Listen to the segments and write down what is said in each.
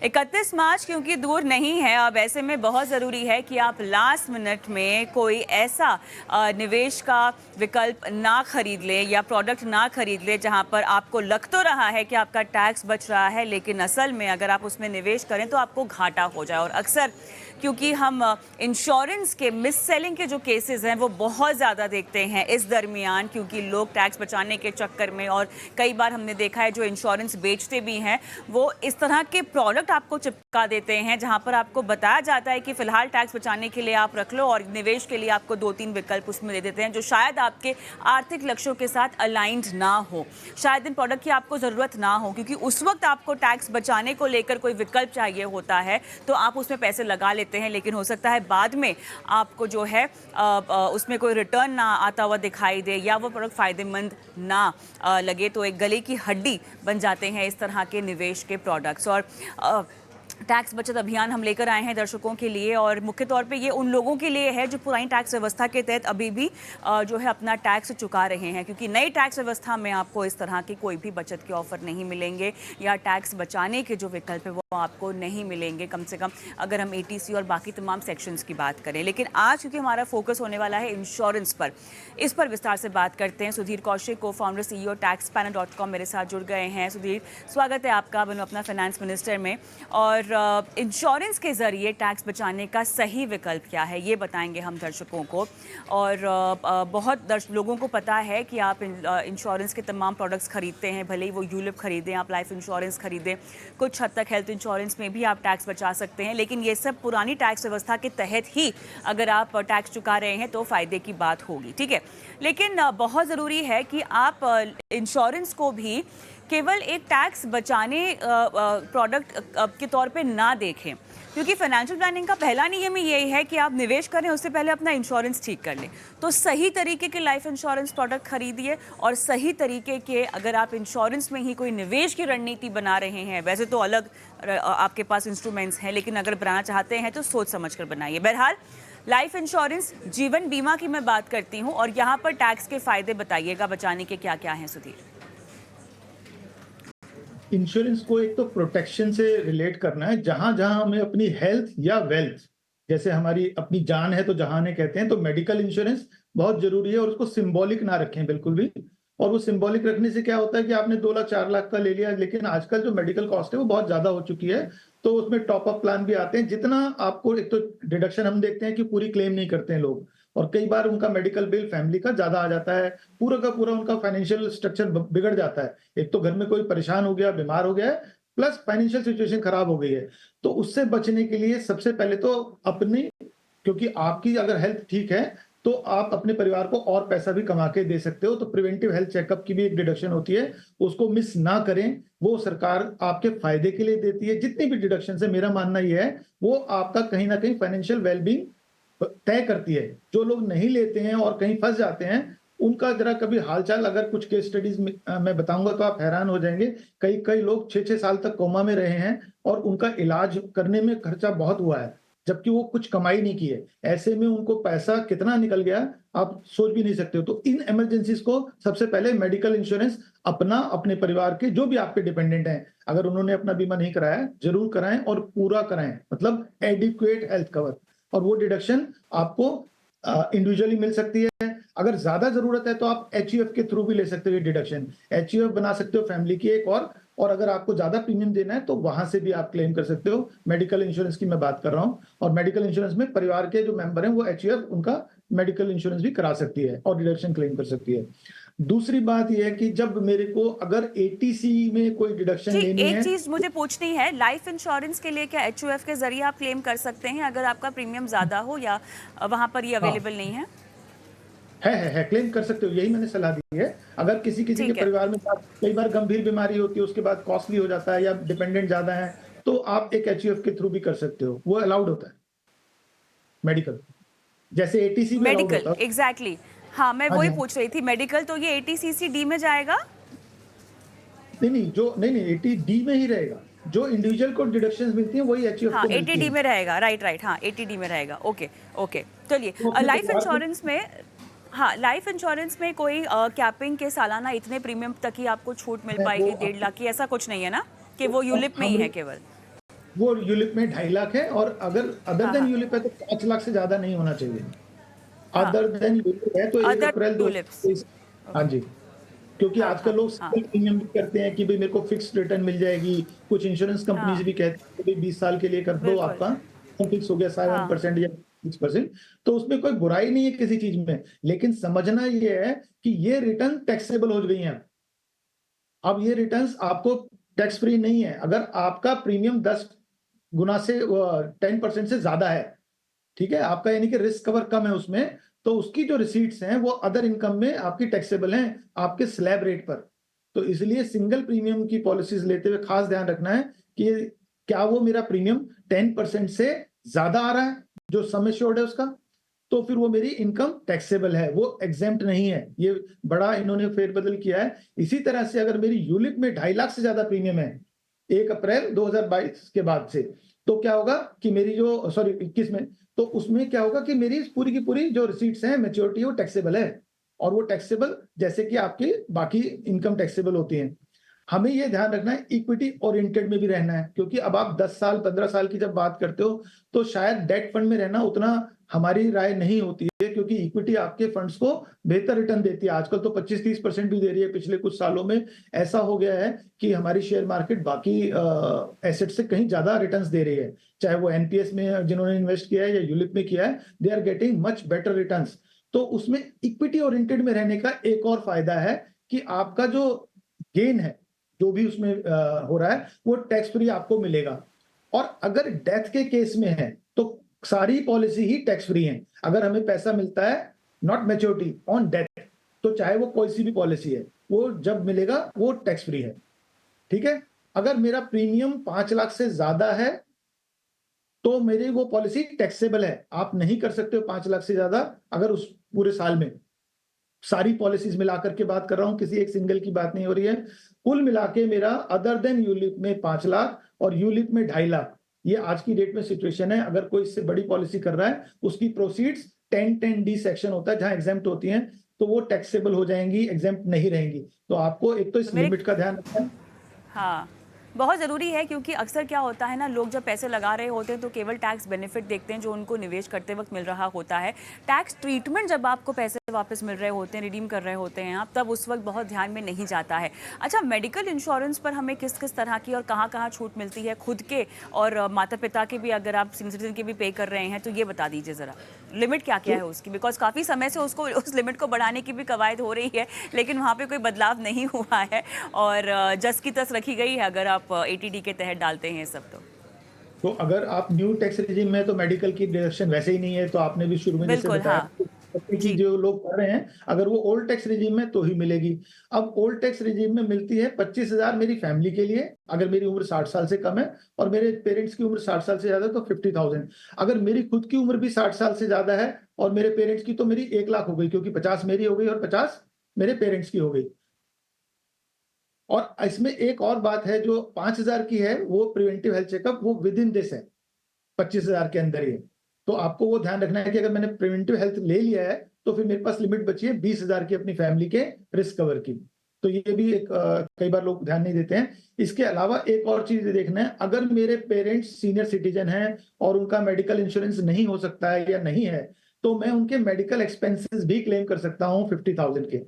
31 मार्च क्योंकि दूर नहीं है, अब ऐसे में बहुत ज़रूरी है कि आप लास्ट मिनट में कोई ऐसा निवेश का विकल्प ना खरीद लें या प्रोडक्ट ना खरीद लें जहां पर आपको लग तो रहा है कि आपका टैक्स बच रहा है, लेकिन असल में अगर आप उसमें निवेश करें तो आपको घाटा हो जाए। और अक्सर क्योंकि हम इंश्योरेंस के मिस सेलिंग के जो केसेस हैं वो बहुत ज़्यादा देखते हैं इस दरमियान, क्योंकि लोग टैक्स बचाने के चक्कर में, और कई बार हमने देखा है जो इंश्योरेंस बेचते भी हैं वो इस तरह के प्रोडक्ट आपको चिपका देते हैं जहां पर आपको बताया जाता है कि फिलहाल टैक्स बचाने के लिए आप रख लो, और निवेश के लिए आपको 2-3 विकल्प उसमें दे देते हैं जो शायद आपके आर्थिक लक्ष्यों के साथ अलाइंड ना हो, शायद इन प्रोडक्ट की आपको ज़रूरत ना हो, क्योंकि उस वक्त आपको टैक्स बचाने को लेकर कोई विकल्प चाहिए होता है तो आप उसमें पैसे लगा लेते हैं, लेकिन हो सकता है बाद में आपको जो है उसमें कोई रिटर्न ना आता हुआ दिखाई दे या वो प्रोडक्ट फ़ायदेमंद ना लगे, तो एक गले की हड्डी बन जाते हैं इस तरह के निवेश के प्रोडक्ट्स। और टैक्स बचत अभियान हम लेकर आए हैं दर्शकों के लिए, और मुख्य तौर पे ये उन लोगों के लिए है जो पुरानी टैक्स व्यवस्था के तहत अभी भी जो है अपना टैक्स चुका रहे हैं, क्योंकि नई टैक्स व्यवस्था में आपको इस तरह की कोई भी बचत के ऑफर नहीं मिलेंगे या टैक्स बचाने के जो विकल्प है वो आपको नहीं मिलेंगे, कम से कम अगर हम ATC और बाकी तमाम सेक्शंस की बात करें। लेकिन आज क्योंकि हमारा फोकस होने वाला है इंश्योरेंस पर, इस पर विस्तार से बात करते हैं। सुधीर कौशिक, को फाउंडर CEO taxpanel.com मेरे साथ जुड़ गए हैं। सुधीर, स्वागत है आपका बनो अपना फाइनेंस मिनिस्टर में। और इंश्योरेंस के ज़रिए टैक्स बचाने का सही विकल्प क्या है ये बताएंगे हम दर्शकों को। और बहुत लोगों को पता है कि आप इंश्योरेंस के तमाम प्रोडक्ट्स खरीदते हैं, भले ही वो यूलिप खरीदें, आप लाइफ इंश्योरेंस खरीदें, कुछ हद तक हेल्थ इंश्योरेंस में भी आप टैक्स बचा सकते हैं, लेकिन ये सब पुरानी टैक्स व्यवस्था के तहत ही अगर आप टैक्स चुका रहे हैं तो फ़ायदे की बात होगी, ठीक है। लेकिन बहुत ज़रूरी है कि आप इंश्योरेंस को भी केवल एक टैक्स बचाने प्रोडक्ट के तौर पे ना देखें, क्योंकि फाइनेंशियल प्लानिंग का पहला नियम ही यही है कि आप निवेश करें उससे पहले अपना इंश्योरेंस ठीक कर लें। तो सही तरीके के लाइफ इंश्योरेंस प्रोडक्ट खरीदिए, और सही तरीके के अगर आप इंश्योरेंस में ही कोई निवेश की रणनीति बना रहे हैं, वैसे तो अलग आपके पास इंस्ट्रूमेंट्स हैं, लेकिन अगर बनाना चाहते हैं तो सोच समझ कर बनाइए। बहरहाल, लाइफ इंश्योरेंस, जीवन बीमा की मैं बात करती हूँ, और यहाँ पर टैक्स के फायदे बताइएगा बचाने के क्या क्या हैं सुधीर। इंश्योरेंस को एक तो प्रोटेक्शन से रिलेट करना है, जहां जहां हमें अपनी हेल्थ या वेल्थ, जैसे हमारी अपनी जान है तो जहाने कहते हैं, तो मेडिकल इंश्योरेंस बहुत जरूरी है, और उसको सिंबॉलिक ना रखें बिल्कुल भी। और वो सिंबॉलिक रखने से क्या होता है कि आपने 2 लाख 4 लाख का ले लिया, लेकिन आजकल जो मेडिकल कॉस्ट है वो बहुत ज्यादा हो चुकी है, तो उसमें टॉप अप प्लान भी आते हैं। जितना आपको, एक तो डिडक्शन हम देखते हैं कि पूरी क्लेम नहीं करते हैं लोग, और कई बार उनका मेडिकल बिल फैमिली का ज्यादा आ जाता है, पूरा का पूरा उनका फाइनेंशियल स्ट्रक्चर बिगड़ जाता है। एक तो घर में कोई परेशान हो गया, बीमार हो गया है, प्लस फाइनेंशियल सिचुएशन खराब हो गई है। तो उससे बचने के लिए सबसे पहले तो अपनी, क्योंकि आपकी अगर हेल्थ ठीक है तो आप अपने परिवार को और पैसा भी कमा के दे सकते हो, तो प्रिवेंटिव हेल्थ चेकअप की भी एक डिडक्शन होती है, उसको मिस ना करें। वो सरकार आपके फायदे के लिए देती है। जितनी भी डिडक्शन है, मेरा मानना यह है वो आपका कहीं ना कहीं फाइनेंशियल वेलबींग तय करती है। जो लोग नहीं लेते हैं और कहीं फंस जाते हैं, उनका जरा कभी हालचाल, अगर कुछ केस स्टडीज मैं बताऊंगा तो आप हैरान हो जाएंगे। कई कई लोग 6-6 साल तक कोमा में रहे हैं और उनका इलाज करने में खर्चा बहुत हुआ है, जबकि वो कुछ कमाई नहीं की है। ऐसे में उनको पैसा कितना निकल गया आप सोच भी नहीं सकते हो। तो इन इमरजेंसीज को सबसे पहले मेडिकल इंश्योरेंस अपना, अपने परिवार के जो भी आप पे डिपेंडेंट हैं, अगर उन्होंने अपना बीमा नहीं कराया जरूर कराएं, और पूरा कराएं, मतलब एडिक्वेट हेल्थ कवर। और वो डिडक्शन आपको इंडिविजुअली मिल सकती है। अगर ज्यादा जरूरत है तो आप HUF के थ्रू भी ले सकते हो डिडक्शन। HUF बना सकते हो फैमिली की एक, और अगर आपको ज्यादा प्रीमियम देना है तो वहां से भी आप क्लेम कर सकते हो। मेडिकल इंश्योरेंस की मैं बात कर रहा हूं, और मेडिकल इंश्योरेंस में परिवार के जो मेंबर हैं वो HUF उनका मेडिकल इंश्योरेंस भी करा सकती है और डिडक्शन क्लेम कर सकती है। दूसरी बात यह है कि जब मेरे को अगर ATC में कोई डिडक्शन लेनी है, एक चीज मुझे पूछनी है, लाइफ इंश्योरेंस के लिए क्या HUF के जरिए आप क्लेम कर सकते हैं अगर आपका प्रीमियम ज्यादा हो, या वहां पर ये अवेलेबल नहीं है? है क्लेम कर सकते हो, यही मैंने सलाह दी है। अगर किसी किसी के ठीक है। परिवार में कई बार गंभीर बीमारी होती है, उसके बाद कॉस्टली हो जाता है या डिपेंडेंट ज्यादा है, तो आप एक HUF के थ्रू भी कर सकते हो, वो अलाउड होता है मेडिकल, जैसे ATC भी अलाउड मेडिकल, होता है। एग्जैक्टली। हाँ, मैं हाँ जी, वही हाँ। पूछ रही थी, मेडिकल तो ये ATCC-D में जाएगा? नहीं, 80D में ही रहेगा। जो इंडिविजुअल को डिडक्शंस मिलती हैं वही HUF हाँ, को मिलती 80D हैं। में रहेगा, राइट राइट, हाँ 80D में रहेगा। ओके ओके, चलिए। तो अपने लाइफ परिवार को, इंश्योरेंस में, हाँ लाइफ इंश्योरेंस में कोई कैपिंग के सालाना इतने प्रीमियम तक ही आपको छूट मिल मैं वो पाएगी, 1.5 लाख की, ऐसा कुछ नहीं है ना, कि वो यूलिप में ही हम है केवल? वो यूलिप में 2.5 लाख है, और अगर अदर हाँ, देन हाँ, यूलिप है तो 5 लाख से ज्यादा नहीं होना चाहिए। हाँ। अदर देन यूलिप है तो 1 अदर अप्रैल टूलिप्स। 2023। हाँ ओके। जी, क्योंकि हाँ, आजकल हाँ, लोग हाँ, सिंगल प्रीमियम भी करते हैं कि भाई मेरे को फिक्स्ड रिटर्न मिल जाएगी। कुछ इंश्योरेंस कंपनीज हाँ, भी कहती हैं कि भाई 20 साल के लिए कर दो, बिल्कुल। आपका फिक्स हो गया हाँ, 7% या 6%। तो उसमें कोई बुराई नहीं है किसी चीज में, लेकिन समझना ये है कि ये रिटर्न टैक्सेबल हो गई हैं। अब ये रिटर्न्स आपको टैक्स फ्री नहीं है। अगर आपका प्रीमियम 10 गुना से 10% से ज्यादा है, ठीक है, आपका यानी कि रिस्क कवर कम है उसमें, तो उसकी जो रिसीट्स हैं वो अदर इनकम में आपकी टैक्सेबल हैं, आपके स्लैब रेट पर। तो इसलिए सिंगल प्रीमियम की पॉलिसीज लेते हुए खास ध्यान रखना है कि क्या वो मेरा प्रीमियम 10% से ज्यादा आ रहा है, जो सम एश्योर्ड है उसका, तो फिर वो मेरी इनकम टैक्सेबल है, वो एग्जेम्प्ट नहीं है। ये बड़ा इन्होंने फेरबदल किया है। इसी तरह से अगर मेरी यूलिप में 2.5 लाख से ज्यादा प्रीमियम है 1 अप्रैल 2022 के बाद से, तो क्या होगा कि मेरी जो, सॉरी 21 में, तो उसमें क्या होगा कि मेरी पूरी की पूरी जो रिसीट्स हैं, मैच्योरिटी, वो टैक्सेबल है। और वो टैक्सेबल जैसे कि आपकी बाकी इनकम टैक्सेबल होती हैं। हमें ये ध्यान रखना है, इक्विटी ओरिएंटेड में भी रहना है, क्योंकि अब आप 10 साल 15 साल की जब बात करते हो तो शायद डेट फंड में रहना उतना हमारी राय नहीं होती है, क्योंकि इक्विटी आपके फंड्स को बेहतर रिटर्न देती है। आजकल तो 25-30% भी दे रही है। पिछले कुछ सालों में ऐसा हो गया है कि हमारी शेयर मार्केट बाकी एसेट से कहीं ज्यादा रिटर्न्स दे रही है। चाहे वो एनपीएस में जिन्होंने इन्वेस्ट किया है या यूलिप में किया है, they are getting much better returns. तो उसमें इक्विटी ओरिएंटेड में रहने का एक और फायदा है कि आपका जो गेन है, जो भी उसमें हो रहा है, वो टैक्स फ्री आपको मिलेगा। और अगर डेथ के केस में है तो सारी पॉलिसी ही टैक्स फ्री है। अगर हमें पैसा मिलता है नॉट मैच्योरिटी ऑन डेथ, तो चाहे वो कोई सी भी पॉलिसी है, वो जब मिलेगा वो टैक्स फ्री है। ठीक है। अगर मेरा प्रीमियम 5 लाख से ज्यादा है तो मेरी वो पॉलिसी टैक्सेबल है। आप नहीं कर सकते हो 5 लाख से ज्यादा अगर उस पूरे साल में। सारी पॉलिसीज मिलाकर के बात कर रहा हूं, किसी एक सिंगल की बात नहीं हो रही है। कुल मिला के मेरा अदर देन यूलिप में 5 लाख और यूलिप में 2.5 लाख, ये आज की डेट में सिचुएशन है। अगर कोई इससे बड़ी पॉलिसी कर रहा है, उसकी प्रोसीड्स 10(10)(d) सेक्शन होता है, जहां एग्जेम्प्ट होती हैं, तो वो टैक्सेबल हो जाएंगी, एग्जेम्प्ट नहीं रहेंगी। तो आपको एक तो तो इस मेरे लिमिट का ध्यान रखना है। हाँ, बहुत ज़रूरी है, क्योंकि अक्सर क्या होता है ना, लोग जब पैसे लगा रहे होते हैं तो केवल टैक्स बेनिफिट देखते हैं जो उनको निवेश करते वक्त मिल रहा होता है। टैक्स ट्रीटमेंट जब आपको पैसे वापस मिल रहे होते हैं, रिडीम कर रहे होते हैं आप, तब उस वक्त बहुत ध्यान में नहीं जाता है। अच्छा, मेडिकल इंश्योरेंस पर हमें किस किस तरह की और कहाँ-कहाँ छूट मिलती है खुद के और माता-पिता के भी, अगर आप सीनियर सिटीजन के भी पे कर रहे हैं तो ये बता दीजिए ज़रा। लिमिट क्या-क्या तो है उसकी? बिकॉज़ काफ़ी समय से उसको उस लिमिट को बढ़ाने की भी कवायद हो रही है, लेकिन वहाँ पे कोई बदलाव नहीं हुआ है और जस की तस रखी गई है अगर आप एटीडी के तहत डालते हैं ये सब तो। तो अगर आप न्यू टैक्स रिजीम में, तो मेडिकल की डिडक्शन वैसे ही नहीं है, तो आपने भी शुरू में जैसे बिल्कुल, बताया हाँ। कि जी। जो लोग कर रहे हैं, अगर वो ओल्ड टैक्स रिजीम में तो ही मिलेगी। अब ओल्ड टैक्स रिजीम में मिलती है 25,000 मेरी फैमिली के लिए, अगर मेरी उम्र 60 साल से कम है, और मेरे पेरेंट्स की उम्र 60 साल से ज्यादा है तो 50,000। अगर मेरी खुद की उम्र भी 60 साल से ज्यादा है और मेरे पेरेंट्स की, तो मेरी 1 लाख हो गई, क्योंकि 50 मेरी हो गई और 50 मेरे पेरेंट्स की हो गई। और इसमें एक और बात है, जो 5,000 की है, वो प्रिवेंटिव हेल्थ चेकअप, वो विद इन दिस है, 25,000 के अंदर ही है। तो आपको वो ध्यान रखना है कि अगर मैंने प्रिवेंटिव हेल्थ ले लिया है, तो फिर मेरे पास लिमिट बची है 20,000 की अपनी फैमिली के रिस्क कवर की। तो ये भी एक कई बार लोग ध्यान नहीं देते हैं। इसके अलावा एक और चीज देखना है, अगर मेरे पेरेंट्स सीनियर सिटीजन हैं और उनका मेडिकल इंश्योरेंस नहीं हो सकता है या नहीं है, तो मैं उनके मेडिकल एक्सपेंसेस भी क्लेम कर सकता हूँ 50,000 के।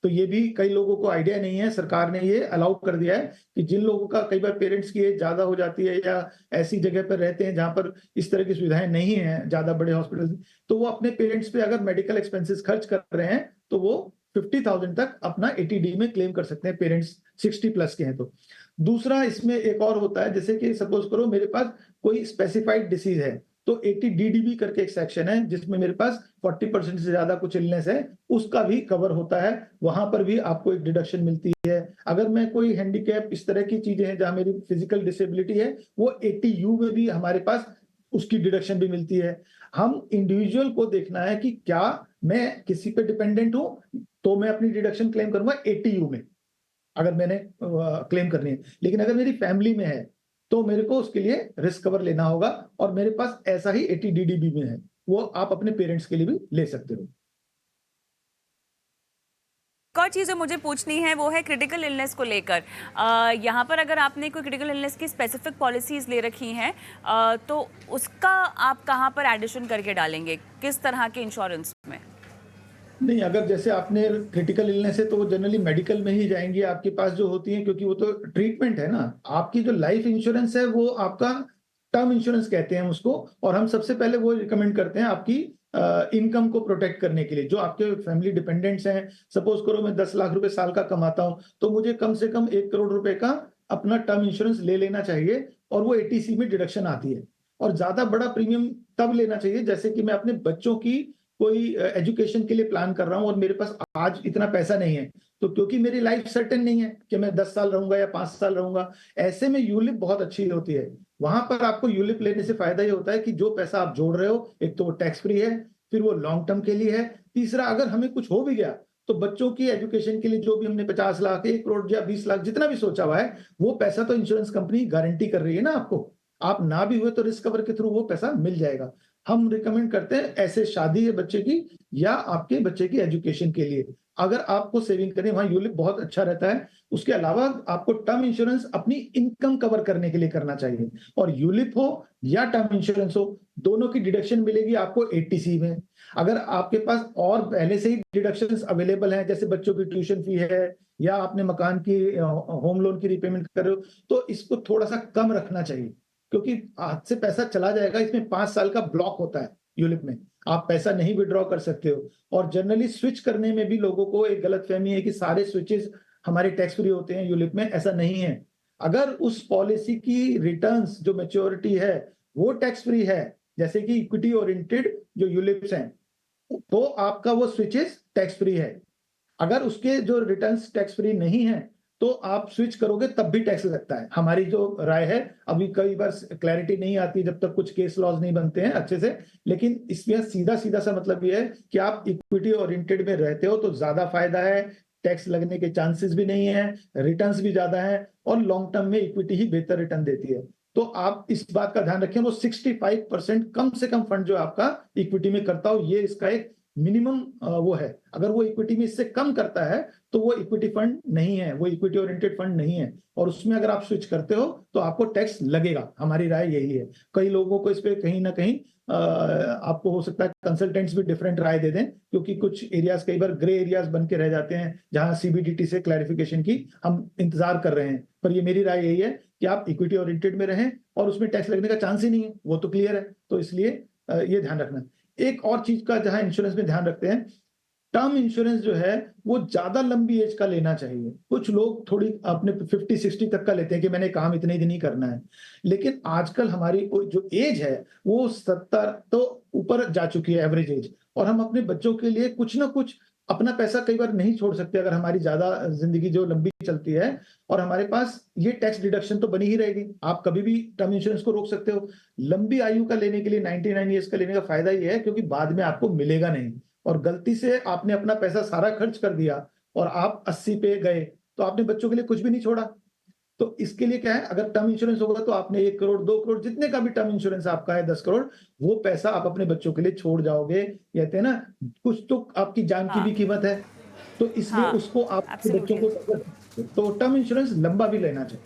तो ये भी कई लोगों को आइडिया नहीं है, सरकार ने ये अलाउ कर दिया है कि जिन लोगों का कई बार पेरेंट्स की एज ज्यादा हो जाती है या ऐसी जगह पर रहते हैं जहां पर इस तरह की सुविधाएं नहीं है ज्यादा बड़े हॉस्पिटल, तो वो अपने पेरेंट्स पे अगर मेडिकल एक्सपेंसेस खर्च कर रहे हैं, तो वो 50,000 तक अपना एटीडी में क्लेम कर सकते हैं, पेरेंट्स 60+ के हैं तो। दूसरा इसमें एक और होता है, जैसे कि सपोज करो मेरे पास कोई स्पेसिफाइड डिसीज है, तो 80DDB करके एक सेक्शन है जिसमें मेरे पास 40% से ज्यादा कुछ इलनेस है, उसका भी कवर होता है। वहां पर भी आपको एक डिडक्शन मिलती है। अगर मैं कोई हैंडीकैप, इस तरह की चीजें हैं जहां मेरी फिजिकल डिसेबिलिटी है, वो 80U में भी हमारे पास उसकी डिडक्शन भी मिलती है। हम इंडिविजुअल को देखना है कि क्या मैं किसी पे डिपेंडेंट हूं, तो मैं अपनी डिडक्शन क्लेम करूंगा 80U में, अगर मैंने क्लेम करनी है। लेकिन अगर मेरी फैमिली में है, तो मेरे को उसके लिए रिस्क कवर लेना होगा, और मेरे पास ऐसा ही 80DDB में है, वो आप अपने पेरेंट्स के लिए भी ले सकते हो। और चीज़ जो मुझे पूछनी है वो है क्रिटिकल इलनेस को लेकर। यहाँ पर अगर आपने कोई क्रिटिकल इलनेस की स्पेसिफिक पॉलिसीज़ ले रखी हैं, तो उसका आप कहाँ पर एडिशन करके डालेंगे, किस तरह के इंश्योरेंस में? नहीं, अगर जैसे आपने क्रिटिकल इलनेस है तो वो जनरली मेडिकल में ही जाएँगी आपके पास जो होती हैं, क्योंकि वो तो ट्रीटमेंट है ना। आपकी जो लाइफ इंश्योरेंस है वो आपका टर्म इंश्योरेंस कहते हैं उसको, और हम सबसे पहले वो रिकमेंड करते हैं आपकी इनकम को प्रोटेक्ट करने के लिए। जो आपके फैमिली डिपेंडेंट्स हैं, सपोज़ करो मैं 10 लाख रुपए साल का कमाता हूँ, तो मुझे कम से कम 1 करोड़ रुपए का अपना टर्म इंश्योरेंस ले लेना चाहिए, और वो एटीसी में डिडक्शन आती है। और ज़्यादा बड़ा प्रीमियम तब लेना चाहिए जैसे कि मैं अपने बच्चों की कोई एजुकेशन के लिए प्लान कर रहा हूँ और मेरे पास आज इतना पैसा नहीं है, तो क्योंकि मेरी लाइफ सर्टेन नहीं है कि मैं 10 साल रहूंगा या 5 साल रहूंगा, ऐसे में यूलिप बहुत अच्छी होती है। वहां पर आपको यूलिप लेने से फायदा ये होता है कि जो पैसा आप जोड़ रहे हो, एक तो वो टैक्स फ्री है, फिर वो लॉन्ग टर्म के लिए है, तीसरा अगर हमें कुछ हो भी गया तो बच्चों की एजुकेशन के लिए जो भी हमने 50 लाख, 1 करोड़ या 20 लाख जितना भी सोचा हुआ है, वो पैसा तो इंश्योरेंस कंपनी गारंटी कर रही है ना आपको। आप ना भी हुए तो रिस्क कवर के थ्रू वो पैसा मिल जाएगा। हम रिकमेंड करते हैं ऐसे शादी है बच्चे की या आपके बच्चे की एजुकेशन के लिए, अगर आपको सेविंग करनी है, वहां यूलिप बहुत अच्छा रहता है। उसके अलावा आपको टर्म इंश्योरेंस अपनी इनकम कवर करने के लिए करना चाहिए, और यूलिप हो या टर्म इंश्योरेंस हो, दोनों की डिडक्शन मिलेगी आपको एटीसी में। अगर आपके पास और पहले से ही डिडक्शंस अवेलेबल हैं, जैसे बच्चों की ट्यूशन फी है या आपने मकान की होम लोन की रीपेमेंट कर रहे हो, तो इसको थोड़ा सा कम रखना चाहिए, क्योंकि हाथ से पैसा चला जाएगा। इसमें 5 साल का ब्लॉक होता है यूलिप में, आप पैसा नहीं विड्रॉ कर सकते हो। और जनरली स्विच करने में भी लोगों को एक गलतफहमी है कि सारे स्विचेस हमारे टैक्स फ्री होते हैं यूलिप में, ऐसा नहीं है। अगर उस पॉलिसी की रिटर्न्स जो मैच्योरिटी है वो टैक्स फ्री है, जैसे कि इक्विटी ओरिएंटेड जो यूलिप्स हैं, तो आपका वो स्विचेस टैक्स फ्री है। अगर उसके जो रिटर्न्स टैक्स फ्री नहीं है तो आप स्विच करोगे तब भी टैक्स लगता है। हमारी जो राय है, अभी कई बार क्लैरिटी नहीं आती जब तक कुछ केस लॉज नहीं बनते हैं अच्छे से, लेकिन इसमें सीधा सीधा सा मतलब ये है कि आप इक्विटी ओरिएंटेड में रहते हो तो ज्यादा फायदा है, टैक्स लगने के चांसेस भी नहीं है, रिटर्न्स भी ज्यादा है, और लॉन्ग टर्म में इक्विटी ही बेहतर रिटर्न देती है। तो आप इस बात का ध्यान रखें, वो 65% कम से कम फंड जो आपका इक्विटी में करता हो, ये इसका एक मिनिमम वो है। अगर वो इक्विटी में इससे कम करता है तो वो इक्विटी फंड नहीं है, वो इक्विटी ओरिएंटेड फंड नहीं है, और उसमें अगर आप स्विच करते हो तो आपको टैक्स लगेगा। हमारी राय यही है। कई लोगों को इस पे कहीं ना कहीं आपको हो सकता है कंसल्टेंट्स भी डिफरेंट राय दे दें, क्योंकि कुछ एरियाज कई बार ग्रे एरियाज बन के रह जाते हैं जहां सीबीडीटी से क्लैरिफिकेशन की हम इंतजार कर रहे हैं। पर ये मेरी राय यही है कि आप इक्विटी ओरिएंटेड में रहें और उसमें टैक्स लगने का चांस ही नहीं है, वो तो क्लियर है। तो इसलिए ये ध्यान रखना। एक और चीज का जहां इंश्योरेंस में ध्यान रखते हैं, टर्म इंश्योरेंस जो है वो ज्यादा लंबी एज का लेना चाहिए। कुछ लोग थोड़ी अपने 50-60 तक का लेते हैं कि मैंने काम इतने दिन ही करना है, लेकिन आजकल हमारी जो एज है वो 70 तो ऊपर जा चुकी है एवरेज एज, और हम अपने बच्चों के लिए कुछ ना कुछ अपना पैसा कई बार नहीं छोड़ सकते अगर हमारी ज्यादा जिंदगी जो लंबी चलती है, और हमारे पास ये टैक्स डिडक्शन तो बनी ही रहेगी। आप कभी भी टर्म इंश्योरेंस को रोक सकते हो। लंबी आयु का लेने के लिए 99 ईयर्स का लेने का फायदा ये है क्योंकि बाद में आपको मिलेगा नहीं, और गलती से आपने अपना पैसा सारा खर्च कर दिया और आप 80 पे गए तो आपने बच्चों के लिए कुछ भी नहीं छोड़ा। तो इसके लिए क्या है, अगर टर्म इंश्योरेंस होगा तो आपने 1 करोड़ 2 करोड़ जितने का भी टर्म इंश्योरेंस आपका है, 10 करोड़, वो पैसा आप अपने बच्चों के लिए छोड़ जाओगे। कहते हैं ना, कुछ तो आपकी जान की हाँ, भी कीमत है, तो इसलिए हाँ, उसको आप अपने बच्चों एब्सोल्युटली। को तो टर्म इंश्योरेंस लंबा भी लेना चाहिए।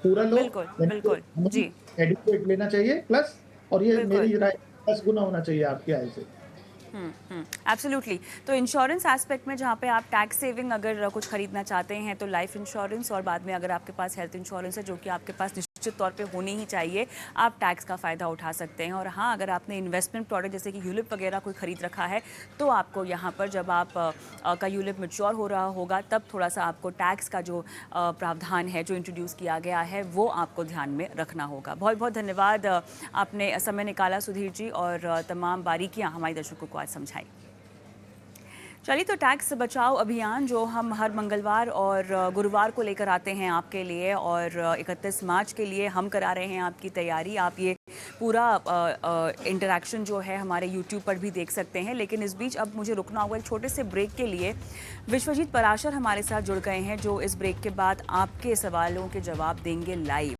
पूरा लो, बिल्कुल, बिल्कुल। यानी जी, एडिक्वेट लेना चाहिए प्लस, और ये बिल्कुल। मेरी राय 10 गुना होना चाहिए आपकी आय से। एब्सोल्युटली। तो इंश्योरेंस एस्पेक्ट में जहाँ पे आप टैक्स सेविंग अगर कुछ खरीदना चाहते हैं तो लाइफ इंश्योरेंस, और बाद में अगर आपके पास हेल्थ इंश्योरेंस है जो कि आपके पास निश्चित तौर पे होनी ही चाहिए, आप टैक्स का फ़ायदा उठा सकते हैं। और हाँ, अगर आपने इन्वेस्टमेंट प्रोडक्ट जैसे कि यूलिप वगैरह कोई ख़रीद रखा है तो आपको यहाँ पर जब आप का यूलिप मैच्योर हो रहा होगा तब थोड़ा सा आपको टैक्स का जो प्रावधान है जो इंट्रोड्यूस किया गया है वो आपको ध्यान में रखना होगा। बहुत बहुत धन्यवाद, आपने समय निकाला सुधीर जी, और तमाम बारीकियाँ हमारे दर्शकों को आज समझाई। चलिए, तो टैक्स बचाओ अभियान जो हम हर मंगलवार और गुरुवार को लेकर आते हैं आपके लिए, और 31 मार्च के लिए हम करा रहे हैं आपकी तैयारी। आप ये पूरा इंटरेक्शन जो है हमारे YouTube पर भी देख सकते हैं। लेकिन इस बीच अब मुझे रुकना होगा एक छोटे से ब्रेक के लिए। विश्वजीत पराशर हमारे साथ जुड़ गए हैं जो इस ब्रेक के बाद आपके सवालों के जवाब देंगे लाइव।